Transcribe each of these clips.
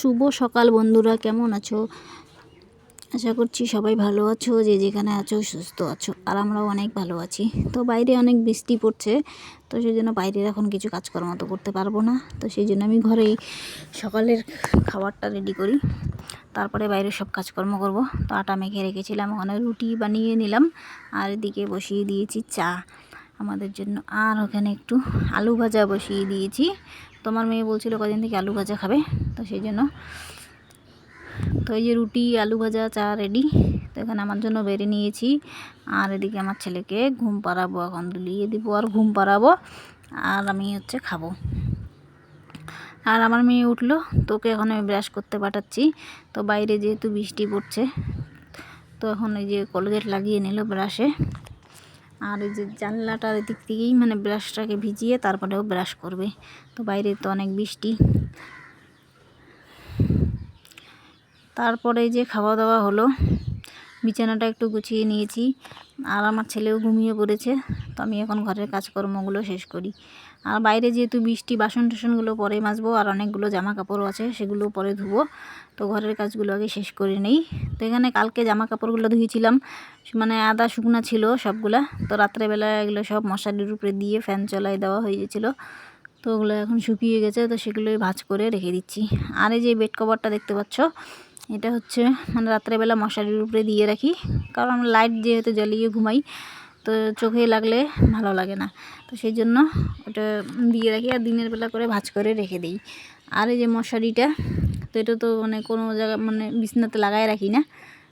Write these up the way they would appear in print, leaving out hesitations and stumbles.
শুভ সকাল বন্ধুরা, কেমন আছো? আশা করছি সবাই ভালো আছো, যে যেখানে আছো সুস্থ আছো। আর আমরাও অনেক ভালো আছি। তো বাইরে অনেক বৃষ্টি পড়ছে, তো সেই জন্য বাইরের এখন কিছু কাজকর্ম তো করতে পারবো না। তো সেই জন্য আমি ঘরেই সকালের খাবারটা রেডি করি, তারপরে বাইরে সব কাজকর্ম করব। তো আটা মেখে রেখেছিলাম, ওখানে রুটি বানিয়ে নিলাম, আর এদিকে বসিয়ে দিয়েছি চা আমাদের জন্য। আর ওখানে একটু আলু ভাজা বসিয়ে দিয়েছি। তোমার মেয়ে বলছিল কদিন থেকে আলু ভাজা খাবে, তো সেই জন্য তো এই যে রুটি আলু ভাজা চা রেডি। তো এখানে আমার জন্য বেড়ে নিয়েছি, আর এদিকে আমার ছেলেকে ঘুম পাড়াবো, এখন দুলিয়ে দিব আর ঘুম পাড়াবো, আর আমি খাবো। আর আমার মেয়ে উঠলো, তোকে এখন আমি ব্রাশ করতে পাঠাচ্ছি। তো বাইরে যেহেতু বৃষ্টি পড়ছে, তো এখন এই যে কলগেট লাগিয়ে নিল ব্রাশে। আর এই যে জানলাটার দিক থেকেই ব্রাশটাকে ভিজিয়ে তারপরেও ব্রাশ করবে। তো বাইরে তো অনেক বৃষ্টি। তারপরে যে খাওয়া দাওয়া হলো, বিছানাটা একটু গুছিয়ে নিয়েছি, আর আমার ছেলেও ঘুমিয়ে পড়েছে। তো আমি এখন ঘরের কাজকর্মগুলো শেষ করি। আর বাইরে যেহেতু বৃষ্টি, বাসন টাসনগুলো পরে মাজবো, আর অনেকগুলো জামা কাপড়ও আছে সেগুলো পরে ধুবো। তো ঘরের কাজগুলো আগে শেষ করে নেই। তো এখানে কালকে জামা কাপড়গুলো ধুয়েছিলাম, আদা শুকনা ছিল সবগুলা। তো রাত্রেবেলা এগুলো সব মশারির উপরে দিয়ে ফ্যান চলাই দেওয়া হয়ে গেছিলো। তো ওগুলো এখন শুকিয়ে গেছে, তো সেগুলোই ভাঁজ করে রেখে দিচ্ছি। আর এই যে বেড কভারটা দেখতে পাচ্ছ, এটা হচ্ছে রাত্রেবেলা মশারির উপরে দিয়ে রাখি, কারণ আমরা লাইট যেহেতু জ্বালিয়ে ঘুমাই, তো চোখে লাগলে ভালো লাগে না। তো সেই জন্য ওটা দিয়ে রাখি, আর দিনের বেলা করে ভাঁজ করে রেখে দিই। আর এই যে মশারিটা, তো এটা তো কোনো জায়গা বিছানাতে লাগাই রাখি না।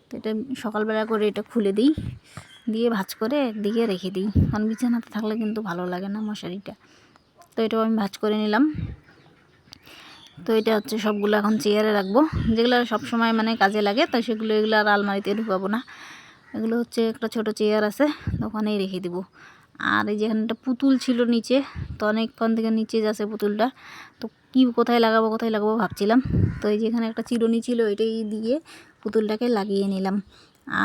তো এটা সকালবেলা করে এটা খুলে দিই, দিয়ে ভাঁজ করে একদিকে রেখে দিই, কারণ বিছানাতে থাকলে কিন্তু ভালো লাগে না মশারিটা। তো এটাও আমি ভাঁজ করে নিলাম। তো এটা হচ্ছে সবগুলো এখন চেয়ারে রাখবো, যেগুলো সবসময় কাজে লাগে। তো সেগুলো এগুলো আর আলমারিতে ঢুকাবো না। এগুলো হচ্ছে একটা ছোট চেয়ার আছে, ওখানেই রেখে দিব। আর এই যেখানে একটা পুতুল ছিল নিচে, তো অনেকক্ষণ থেকে নিচে যাচ্ছে পুতুলটা। তো কোথায় লাগাবো ভাবছিলাম। তো এই যেখানে একটা চিরুনি ছিল, এটাই দিয়ে পুতুলটাকে লাগিয়ে নিলাম।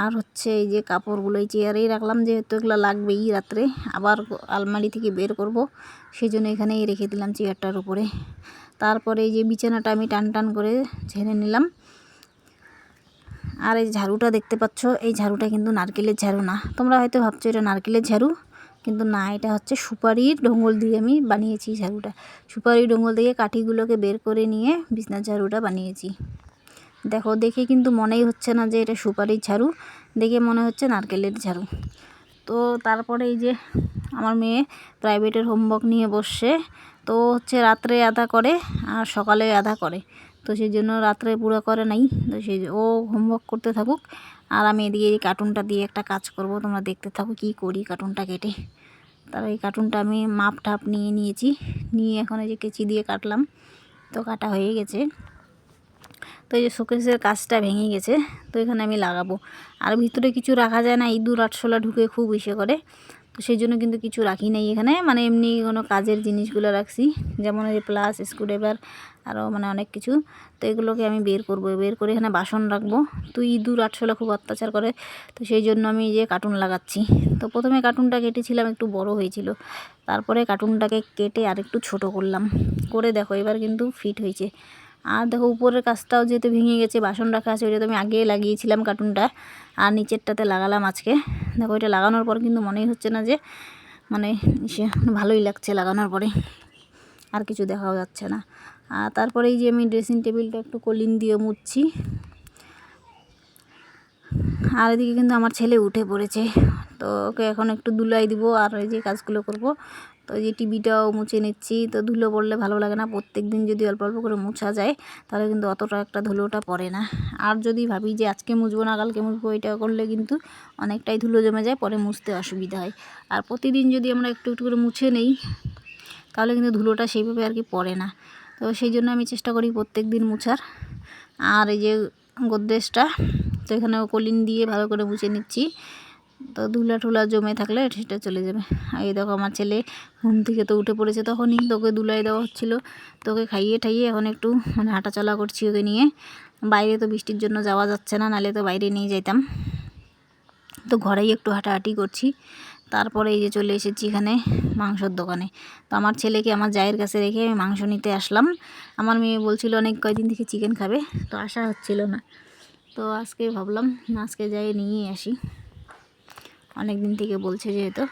আর হচ্ছে এই যে কাপড়গুলো এই চেয়ারেই রাখলাম, যেহেতু এগুলো লাগবেই রাত্রে, আবার আলমারি থেকে বের করব, সেই জন্য এখানেই রেখে দিলাম চেয়ারটার উপরে। তারপরে এই যে বিছানাটা আমি টান টান করে ঝেড়ে নিলাম। আর এই ঝাড়ুটা দেখতে পাচ্ছ, এই ঝাড়ুটা কিন্তু নারকেলের ঝাড়ু না। তোমরা হয়তো ভাবছো এটা নারকেলের ঝাড়ু, কিন্তু না, এটা হচ্ছে সুপারির ডোঙ্গল দিয়ে আমি বানিয়েছি ঝাড়ুটা। সুপারির ডোঙ্গল দিয়ে কাঠিগুলোকে বের করে নিয়ে বিছনার ঝাড়ুটা বানিয়েছি। দেখো, দেখে কিন্তু মনেই হচ্ছে না যে এটা সুপারির ঝাড়ু, দেখে মনে হচ্ছে নারকেলের ঝাড়ু। তো তারপরে এই যে আমার মেয়ে প্রাইভেটের হোমওয়ার্ক নিয়ে বসছে। তো রাত্রে আধা করে আর সকালে আধা করে, তো সেই জন্য রাত্রে পুরো করে নাই। তো ও হোমওয়ার্ক করতে থাকুক, আর আমি এদিকে এই কার্টুনটা দিয়ে একটা কাজ করব। তোমরা দেখতে থাকো কি করি কার্টুনটা কেটে। তার এই কার্টুনটা আমি মাপ ঠাপ নিয়েছি, নিয়ে এখন এই যে কেচি দিয়ে কাটলাম। তো কাটা হয়ে গেছে। তো এই যে শোকেসের কাজটা ভেঙে গেছে, তো এখানে আমি লাগাবো। আর ভিতরে কিছু রাখা যায় না, ইঁদুর আরশোলা ঢুকে খুব ইসে করে। তো সেই জন্য কিন্তু কিছু রাখি নাই এখানে, এমনি কোনো কাজের জিনিসগুলো রাখছি, যেমন এই প্লাস, স্ক্রুড্রাইভার, আরও অনেক কিছু। তো এগুলোকে আমি বের করে এখানে বাসন রাখবো। তো ইঁদুর আরশোলা খুব অত্যাচার করে, তো সেই জন্য আমি এই যে কার্টুন লাগাচ্ছি। তো প্রথমে কার্টুনটা কেটেছিলাম, একটু বড় হয়েছিল, তারপরে কার্টুনটাকে কেটে আর একটু ছোট করলাম, করে দেখো এবার কিন্তু ফিট হয়েছে। আর দেখো উপরের কাজটাও যেহেতু ভেঙে গেছে, বাসন রাখা আছে, ওইটা তো আমি আগে লাগিয়েছিলাম কার্টুনটা, আর নিচেরটাতে লাগালাম আজকে। দেখো এটা লাগানোর পর কিন্তু মনেই হচ্ছে না যে সে ভালোই লাগছে লাগানোর পরে, আর কিছু দেখাও যাচ্ছে না। আর তারপরে এই যে আমি ড্রেসিং টেবিলটা একটু কলিন দিয়ে মুছছি। আর এদিকে কিন্তু আমার ছেলে উঠে পড়েছে, তো ওকে এখন একটু ধুলাই দিব, আর এই যে কাজগুলো করব। তো এই যে টিভিটাও মুছে নিচ্ছি। তো ধুলো পড়লে ভালো লাগে না, প্রত্যেক দিন যদি অল্প অল্প করে মুছা যায় তাহলে কিন্তু অতটা একটা ধুলোটা পড়ে না। আর যদি ভাবি যে আজকে মুছবো না কালকে মুছবো, এটা করলে কিন্তু অনেকটাই ধুলো জমে যায়, পরে মুছতে অসুবিধা হয়। আর প্রতিদিন যদি আমরা একটু একটু করে মুছে নেই, তাহলে কিন্তু ধুলোটা সেইভাবে আর কি পড়ে না। তো সেই জন্য আমি চেষ্টা করি প্রত্যেক দিন মুছার। আর এই যে গোদরেজটা, তো এখানেও কলিন দিয়ে ভালো করে মুছে নিচ্ছি। তো ধুলা টুলা জমে থাকলে সেটা চলে যাবে। আর এই দেখো আমার ছেলে ঘুম থেকে তো উঠে পড়েছে, তখনই তোকে ধুলাই দেওয়া হচ্ছিলো। তোকে খাইয়ে ঠাইয়ে এখন একটু হাঁটাচলা করছি ওকে নিয়ে। বাইরে তো বৃষ্টির জন্য যাওয়া যাচ্ছে না, নাহলে তো বাইরে নিয়ে যেতাম। তো ঘরেই একটু হাঁটাহাঁটি করছি। তারপরে এই যে চলে এসেছি এখানে মাংসর দোকানে। তো আমার ছেলেকে আমার জায়ের কাছে রেখে আমি মাংস নিতে আসলাম। আমার মেয়ে বলছিল অনেক কয়দিন থেকে চিকেন খাবে, তো আসা হচ্ছিল না। তো আজকে ভাবলাম আজকে যাই নিয়ে আসি, অনেক দিন থেকে বলছে যেহেতু।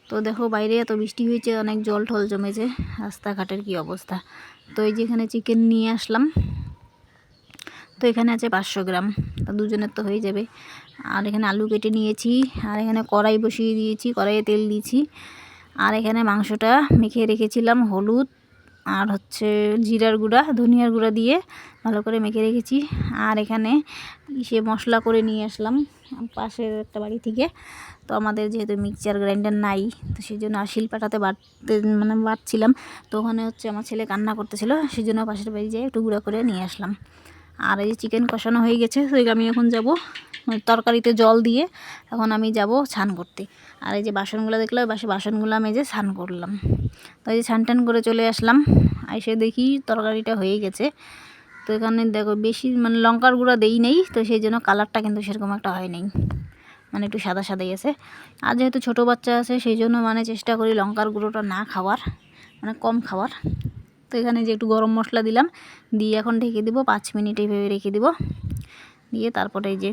তো দেখো বাইরে এত বৃষ্টি হয়েছে, অনেক জল ঠল জমেছে, রাস্তাঘাটের কি অবস্থা। তো এই যে এখানে চিকেন নিয়ে আসলাম। তো এখানে আছে 500 গ্রাম, তো দুজনের তো হয়ে যাবে। আর এখানে আলু কেটে নিয়েছি, আর এখানে কড়াই বসিয়ে দিয়েছি, কড়াইয়ে তেল দিয়েছি। আর এখানে মাংসটা মেখে রেখেছিলাম হলুদ আর হচ্ছে জিরার গুঁড়া, ধনিয়ার গুঁড়া দিয়ে ভালো করে মেখে রেখেছি। আর এখানে সে মশলা করে নিয়ে আসলাম পাশের একটা বাড়ি থেকে। তো আমাদের যেহেতু মিক্সচার গ্রাইন্ডার নাই, তো সেই জন্য শিলপাটাতে বাটছিলাম। তো ওখানে হচ্ছে আমার ছেলে কান্না করতেছিল, সেই জন্য পাশের বাড়ি যেয়ে একটু গুঁড়া করে নিয়ে আসলাম। আর এই যে চিকেন কষানো হয়ে গেছে, তো আমি এখন যাব তরকারিতে জল দিয়ে, এখন আমি যাব ছান করতে। আর এই যে বাসনগুলো দেখলাম, বাসনগুলো মেজে ছান করলাম। তো এই যে ছান টান করে চলে আসলাম, এসে দেখি তরকারিটা হয়ে গেছে। তো এখানে দেখো বেশি লঙ্কার গুঁড়া দেই নেই, তো সেই জন্য কালারটা কিন্তু সেরকম একটা হয় নাই, একটু সাদা সাদাই আছে। আর যেহেতু ছোটো বাচ্চা আছে সেই জন্য চেষ্টা করি লঙ্কার গুঁড়োটা না খাওয়ার, কম খাওয়ার। তো এখানে যে একটু গরম মশলা দিলাম, দিয়ে এখন ঢেকে দিব, 5 মিনিট এইভাবে রেখে দিব। দিয়ে তারপরে এই যে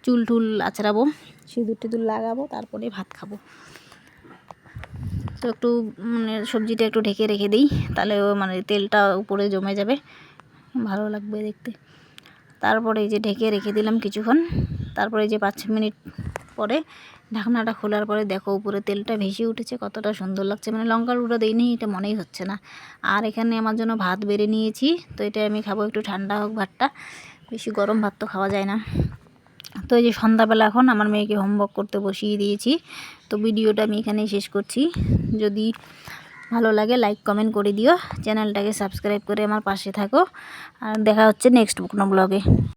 চুল টুল আঁচড়াবো, সিঁদুর টিঁদুর লাগাবো, তারপরে ভাত খাবো। তো একটু সবজিটা একটু ঢেকে রেখে দিই, তাহলে তেলটা উপরে জমে যাবে, ভালো লাগবে দেখতে। তারপরে এই যে ঢেকে রেখে দিলাম কিছুক্ষণ। তারপরে যে 5 মিনিট পরে ঢাকনাটা খোলার পরে দেখো উপরে তেলটা ভেসে উঠেছে, কতটা সুন্দর লাগছে। লঙ্কার গুঁড়ো দিইনি এটা মনেই হচ্ছে না। আর এখানে আমার জন্য ভাত বেড়ে নিয়েছি, তো এটা আমি খাবো, একটু ঠান্ডা হোক ভাতটা, বেশি গরম ভাত তো খাওয়া যায় না। তো এই যে সন্ধ্যাবেলা এখন আমার মেয়েকে হোমওয়ার্ক করতে বসিয়ে দিয়েছি। তো ভিডিওটা আমি এখানেই শেষ করছি। যদি ভালো লাগে লাইক কমেন্ট করে দিও, চ্যানেলটাকে সাবস্ক্রাইব করে আমার পাশে থাকো। আর দেখা হচ্ছে নেক্সট কোনো ব্লগে।